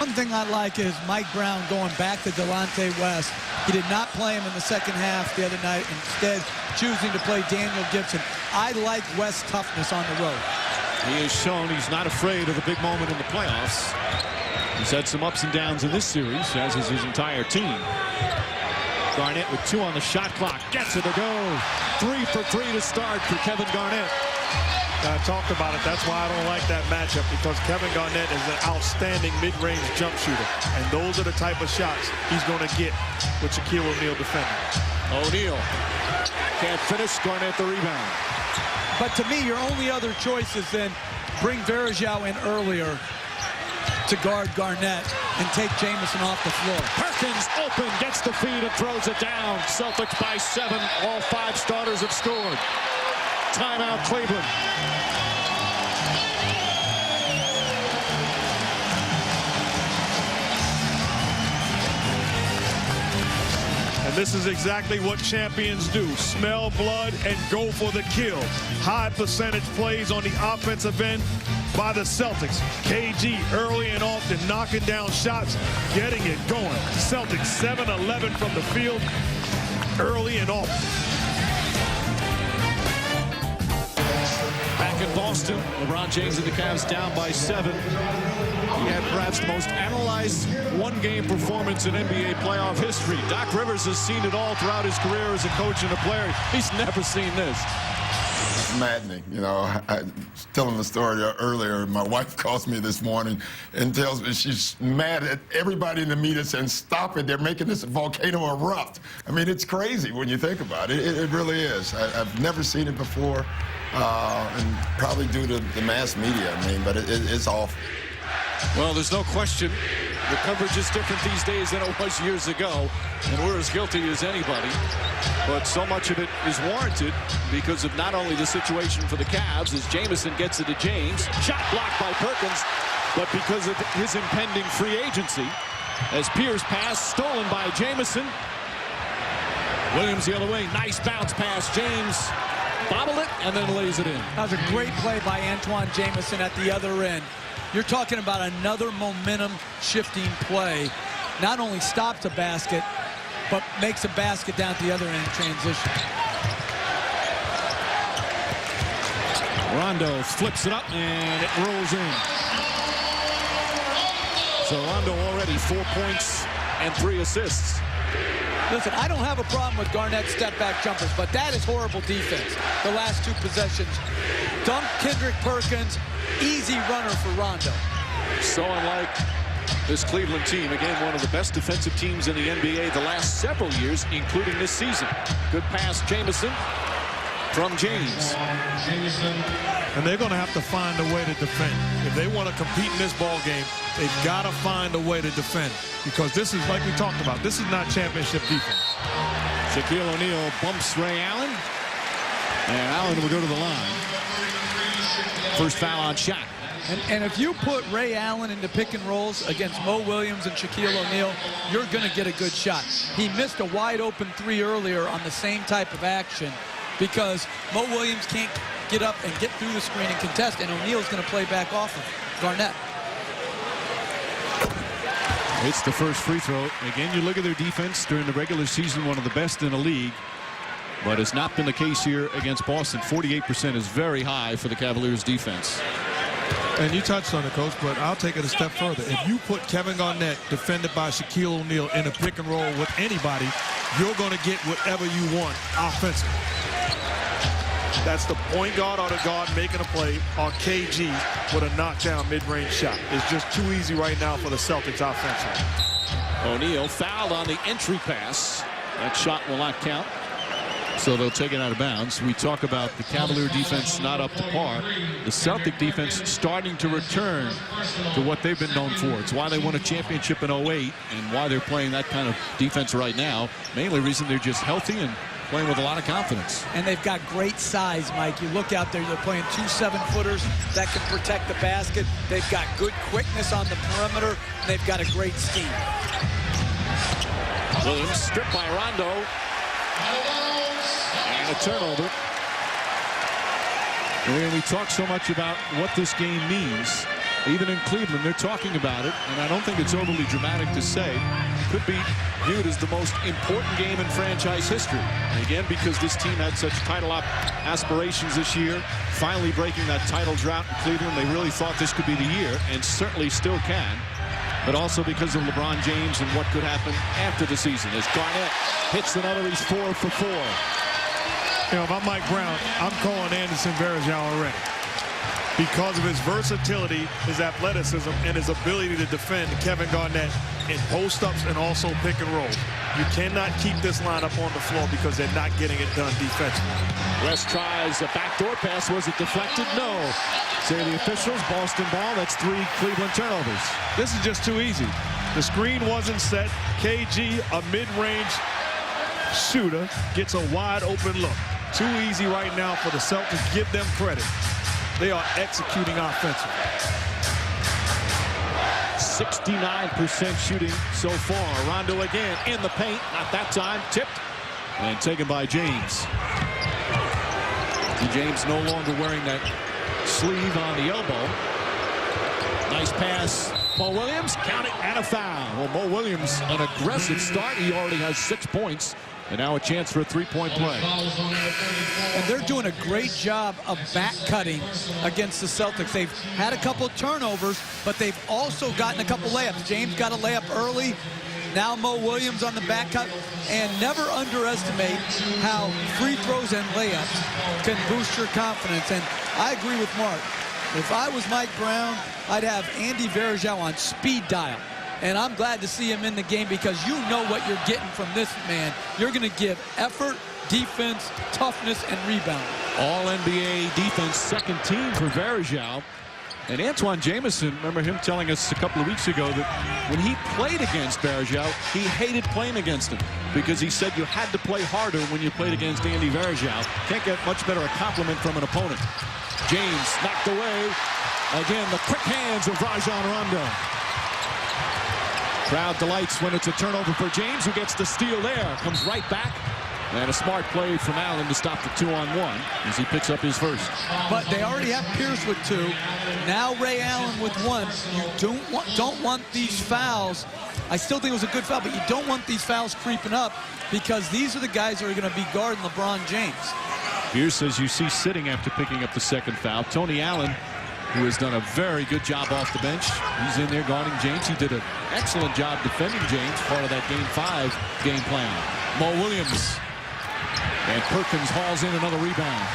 One thing I like is Mike Brown going back to Delonte West. He did not play him in the second half the other night, instead choosing to play Daniel Gibson. I like West's toughness on the road. He has shown he's not afraid of the big moment in the playoffs. He's had some ups and downs in this series, as is his entire team. Garnett with 2 on the shot clock. Gets it to go. 3 for 3 to start for Kevin Garnett. I talked about it. That's why I don't like that matchup, because Kevin Garnett is an outstanding mid-range jump shooter. And those are the type of shots he's going to get with Shaquille O'Neal defending. O'Neal can't finish. Garnett the rebound. But to me, your only other choice is then bring Varejao in earlier to guard Garnett and take Jamison off the floor. Perkins open, gets the feed and throws it down. Celtics by 7. All 5 starters have scored. Timeout, Cleveland. And this is exactly what champions do. Smell blood and go for the kill. High percentage plays on the offensive end by the Celtics. KG early and often knocking down shots, getting it going. Celtics 7-11 from the field early and often. Back in Boston, LeBron James and the Cavs down by 7. He had perhaps the most analyzed one-game performance in NBA playoff history. Doc Rivers has seen it all throughout his career as a coach and a player. He's never seen this. It's maddening. You know, I was telling the story earlier. My wife calls me this morning and tells me she's mad at everybody in the media saying, stop it, they're making this volcano erupt. I mean, it's crazy when you think about it. It really is. I've never seen it before, and probably due to the mass media, I mean, but it's awful. Well, there's no question the coverage is different these days than it was years ago, and we're as guilty as anybody. But so much of it is warranted because of not only the situation for the Cavs as Jamison gets it to James, shot blocked by Perkins, but because of his impending free agency as Pierce pass stolen by Jamison. Williams the other way, nice bounce pass. James bobbled it and then lays it in. That was a great play by Antoine Jamison at the other end. You're talking about another momentum-shifting play. Not only stops a basket, but makes a basket down at the other end in transition. Rondo flips it up, and it rolls in. So Rondo already 4 points and 3 assists. Listen, I don't have a problem with Garnett's step-back jumpers, but that is horrible defense. The last 2 possessions. Dunk Kendrick Perkins, easy runner for Rondo. So unlike this Cleveland team, again, one of the best defensive teams in the NBA the last several years, including this season. Good pass, Jamison from James. And they're going to have to find a way to defend. If they want to compete in this ball game, they've got to find a way to defend. Because this is, like we talked about, this is not championship defense. Shaquille O'Neal bumps Ray Allen. And Allen will go to the line. First foul on shot. And if you put Ray Allen into pick and rolls against Mo Williams and Shaquille O'Neal, you're going to get a good shot. He missed a wide open 3 earlier on the same type of action because Mo Williams can't get up and get through the screen and contest, and O'Neal's going to play back off of Garnett. It's the first free throw. Again, you look at their defense during the regular season, one of the best in the league. But it's not been the case here against Boston. 48% is very high for the Cavaliers defense. And you touched on it, Coach, but I'll take it a step further. If you put Kevin Garnett defended by Shaquille O'Neal in a pick and roll with anybody, you're going to get whatever you want offensively. That's the point guard or the guard making a play, or KG with a knockdown mid-range shot. It's just too easy right now for the Celtics offensively. O'Neal fouled on the entry pass. That shot will not count. So they'll take it out of bounds. We talk about the Cavalier defense not up to par. The Celtic defense starting to return to what they've been known for. It's why they won a championship in 08 and why they're playing that kind of defense right now. Mainly reason they're just healthy and playing with a lot of confidence. And they've got great size, Mike. You look out there, they're playing 2 7-footers that can protect the basket. They've got good quickness on the perimeter. And they've got a great scheme. Williams stripped by Rondo. And a turnover. And we talk so much about what this game means. even in Cleveland, they're talking about it, and I don't think it's overly dramatic to say. Could be viewed as the most important game in franchise history. And again, because this team had such title aspirations this year, finally breaking that title drought in Cleveland, they really thought this could be the year, and certainly still can. But also because of LeBron James and what could happen after the season. As Garnett hits another, he's 4 for 4. You know, if I'm Mike Brown, I'm calling Anderson Varejao already. Because of his versatility, his athleticism, and his ability to defend Kevin Garnett in post-ups and also pick and roll. You cannot keep this lineup on the floor because they're not getting it done defensively. West tries a backdoor pass. Was it deflected? No. Say the officials, Boston ball. That's 3 Cleveland turnovers. This is just too easy. The screen wasn't set. KG, a mid-range shooter, gets a wide open look. Too easy right now for the Celtics. Give them credit. They are executing offensively. 69% shooting so far. Rondo again in the paint. Not that time. Tipped and taken by James. James no longer wearing that sleeve on the elbow. Nice pass. Mo Williams, count it, and a foul. Well, Mo Williams, an aggressive start. He already has 6 points. And now a chance for a three-point play. And they're doing a great job of back cutting against the Celtics. They've had a couple turnovers, but they've also gotten a couple layups. James got a layup early. Now Mo Williams on the back cut. And never underestimate how free throws and layups can boost your confidence. And I agree with Mark. If I was Mike Brown, I'd have Andy Varejao on speed dial. And I'm glad to see him in the game because you know what you're getting from this man. You're going to give effort, defense, toughness, and rebound. All-NBA defense, second team for Varejao. And Antoine Jamison, remember him telling us a couple of weeks ago that when he played against Varejao, he hated playing against him because he said you had to play harder when you played against Andy Varejao. Can't get much better a compliment from an opponent. James knocked away. Again, the quick hands of Rajon Rondo. Crowd delights when it's a turnover for James, who gets the steal there. Comes right back. And a smart play from Allen to stop the 2-on-1 as he picks up his first. But they already have Pierce with 2. Now Ray Allen with 1. You don't want these fouls. I still think it was a good foul, but you don't want these fouls creeping up because these are the guys that are going to be guarding LeBron James. Pierce, as you see, sitting after picking up the second foul. Tony Allen, who has done a very good job off the bench. He's in there guarding James. He did an excellent job defending James, part of that Game 5 game plan. Mo Williams. And Perkins hauls in another rebound.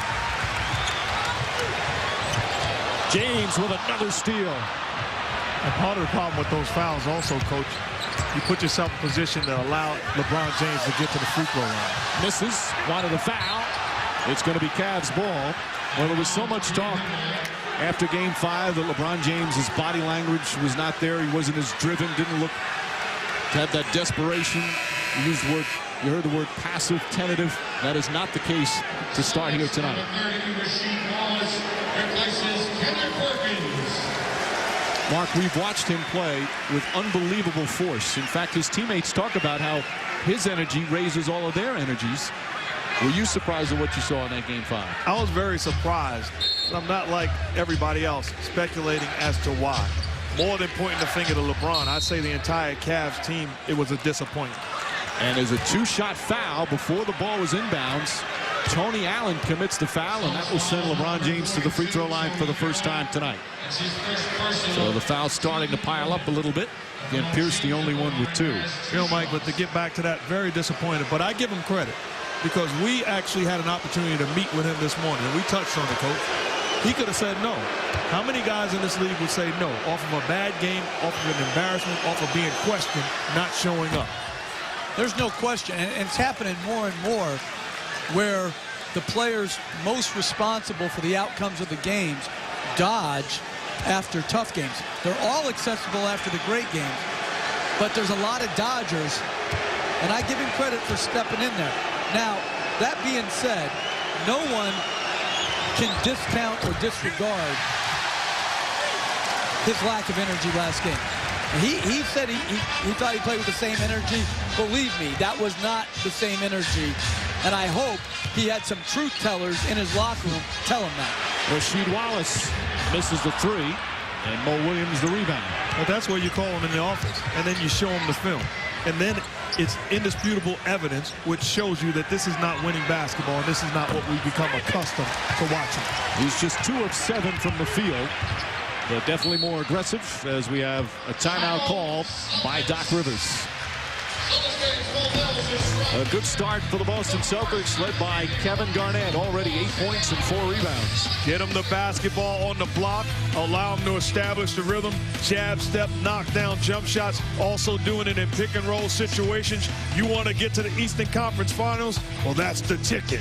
James with another steal. And part of the problem with those fouls also, Coach, you put yourself in position to allow LeBron James to get to the free throw line. Misses, wanted a foul. It's going to be Cavs ball. Well, there was so much talk after Game 5 that LeBron James' body language was not there. He wasn't as driven, didn't look to have that desperation. You heard the word passive, tentative. That is not the case to start here tonight. Mark, we've watched him play with unbelievable force. In fact, his teammates talk about how his energy raises all of their energies. Were you surprised at what you saw in that Game 5? I was very surprised. I'm not like everybody else speculating as to why. More than pointing the finger to LeBron, I'd say the entire Cavs team, it was a disappointment. And as a 2-shot foul before the ball was inbounds, Tony Allen commits the foul, and that will send LeBron James to the free throw line for the first time tonight. So the foul's starting to pile up a little bit. Again, Pierce the only one with 2. You know, Mike, but to get back to that, very disappointed. But I give him credit because we actually had an opportunity to meet with him this morning, and we touched on it, Coach. He could have said no. How many guys in this league would say no off of a bad game, off of an embarrassment, off of being questioned, not showing up? There's no question, and it's happening more and more where the players most responsible for the outcomes of the games dodge after tough games. They're all accessible after the great games, but there's a lot of dodgers, and I give him credit for stepping in there. Now, that being said, no one can discount or disregard his lack of energy last game. He said he thought he played with the same energy. Believe me, that was not the same energy. And I hope he had some truth tellers in his locker room tell him that. Rasheed Wallace misses the 3. And Mo Williams the rebound. But that's where you call them in the office, and then you show them the film. And then it's indisputable evidence which shows you that this is not winning basketball, and this is not what we've become accustomed to watching. He's just 2 of 7 from the field, but definitely more aggressive as we have a timeout call by Doc Rivers. A good start for the Boston Celtics, led by Kevin Garnett, already 8 points and 4 rebounds. Get him the basketball on the block, allow him to establish the rhythm, jab, step, knock down jump shots, also doing it in pick and roll situations. You want to get to the Eastern Conference Finals? Well, that's the ticket.